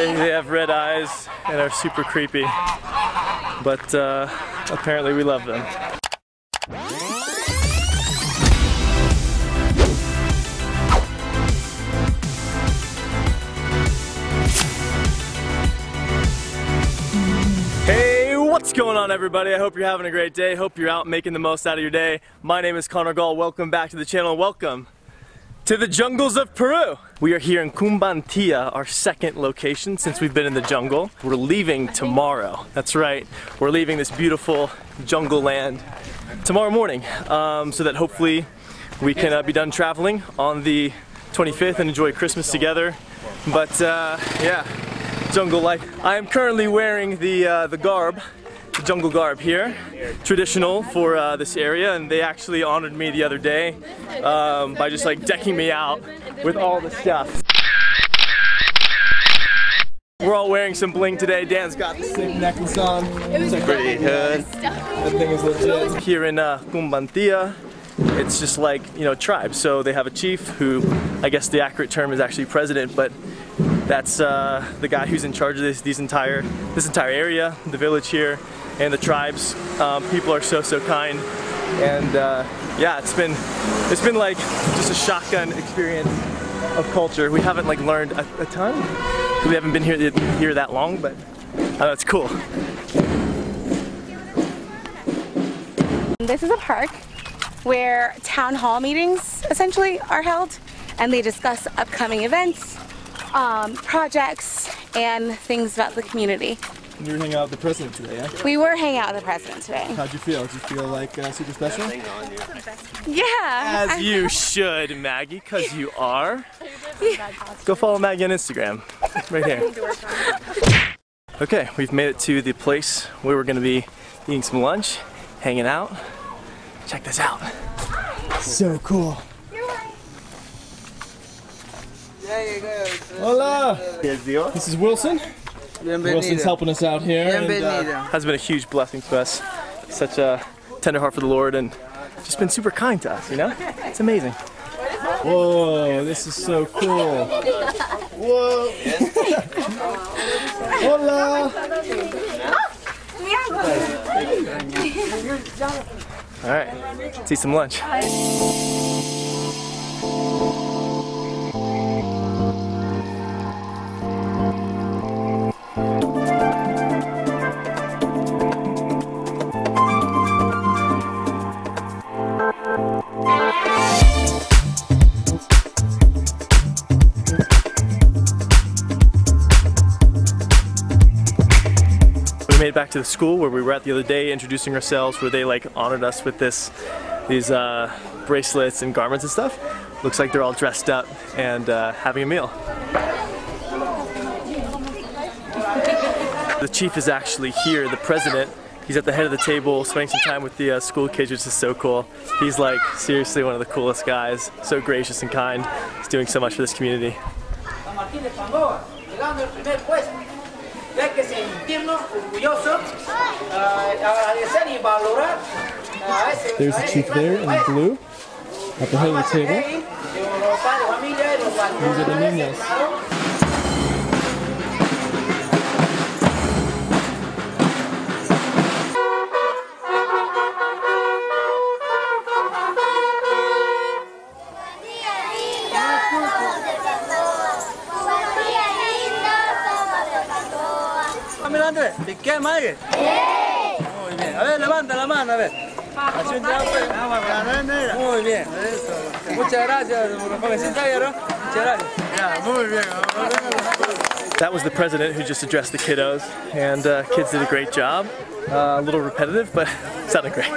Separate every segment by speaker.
Speaker 1: They have red eyes and are super creepy, but apparently we love them. Hey, what's going on everybody? I hope you're having a great day. Hope you're out making the most out of your day. My name is Gaul. Welcome back to the channel. Welcome to the jungles of Peru. We are here in Cumbantia, our second location since we've been in the jungle. We're leaving tomorrow. That's right. We're leaving this beautiful jungle land tomorrow morning so that hopefully we can be done traveling on the 25th and enjoy Christmas together. But yeah, jungle life. I am currently wearing the garb, the jungle garb here, traditional for this area, and they actually honored me the other day by just like decking me out with all the stuff. We're all wearing some bling today. Dan's got the same necklace on. It's pretty good. That thing is legit. Here in Cumbantia, it's just like, you know, tribes. So they have a chief who, I guess the accurate term is actually president, but that's the guy who's in charge of this entire area, the village here, and the tribes. People are so kind, and yeah, it's been like just a shotgun experience of culture. We haven't like learned a ton. We haven't been here that long, but it's cool.
Speaker 2: This is a park where town hall meetings essentially are held, and they discuss upcoming events, projects, and things about the community.
Speaker 1: You were hanging out with the president today, yeah?
Speaker 2: We were hanging out with the president today.
Speaker 1: How'd you feel? Did you feel like super special?
Speaker 2: Yeah.
Speaker 1: As you should, Maggie, because you are. Go follow Maggie on Instagram, right here. Okay, we've made it to the place where we're going to be eating some lunch, hanging out. Check this out. So cool. Hola! This is Wilson. Wilson's helping us out here, and has been a huge blessing to us. Such a tender heart for the Lord, and just been super kind to us, you know? It's amazing. Whoa, this is so cool. Whoa! Hola! Alright, let's eat some lunch. We made it back to the school where we were at the other day, introducing ourselves, where they like honored us with these bracelets and garments and stuff. Looks like they're all dressed up and having a meal. The chief is actually here, the president. He's at the head of the table, spending some time with the school kids, which is so cool. He's like seriously one of the coolest guys, so gracious and kind. He's doing so much for this community. There's the chief there in blue, at the head of the table. These are the niños.
Speaker 3: ¿Te queda madre? Sí. Muy bien. A ver, levanta la mano, a ver. Muy bien. Eso. Muchas gracias, jovencita, ¿no? Muchas gracias. Muy bien.
Speaker 1: That was the president who just addressed the kiddos, and kids did a great job. A little repetitive, but sounded great.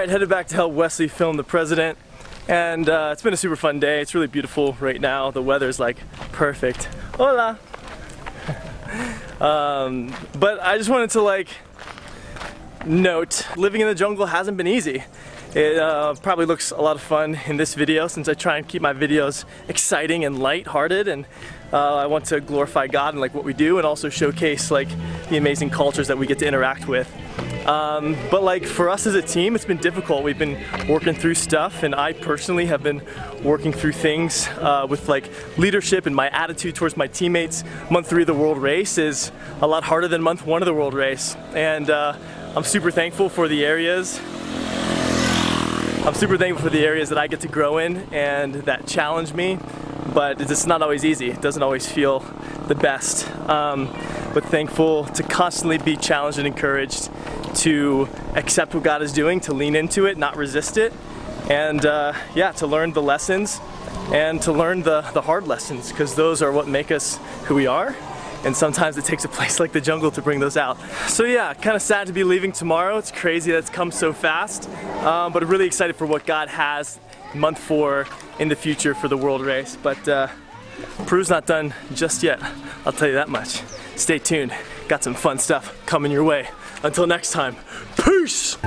Speaker 1: Headed back to help Wesley film the president, and it's been a super fun day. It's really beautiful right now. The weather's like perfect. Hola! But I just wanted to like note, living in the jungle hasn't been easy. It probably looks a lot of fun in this video since I try and keep my videos exciting and light-hearted, and I want to glorify God and like what we do and also showcase like the amazing cultures that we get to interact with. But like for us as a team, it's been difficult. We've been working through stuff, and I personally have been working through things with like leadership and my attitude towards my teammates. Month 3 of the world race is a lot harder than month 1 of the world race, and I'm super thankful for the areas. I'm super thankful for the areas that I get to grow in and that challenge me, but it's not always easy. It doesn't always feel the best, but thankful to constantly be challenged and encouraged to accept what God is doing, to lean into it, not resist it, and yeah, to learn the lessons and to learn the hard lessons, because those are what make us who we are. And sometimes it takes a place like the jungle to bring those out. So yeah, kind of sad to be leaving tomorrow. It's crazy that it's come so fast, but I'm really excited for what God has month 4 in the future for the world race. But Peru's not done just yet, I'll tell you that much. Stay tuned, got some fun stuff coming your way. Until next time, peace!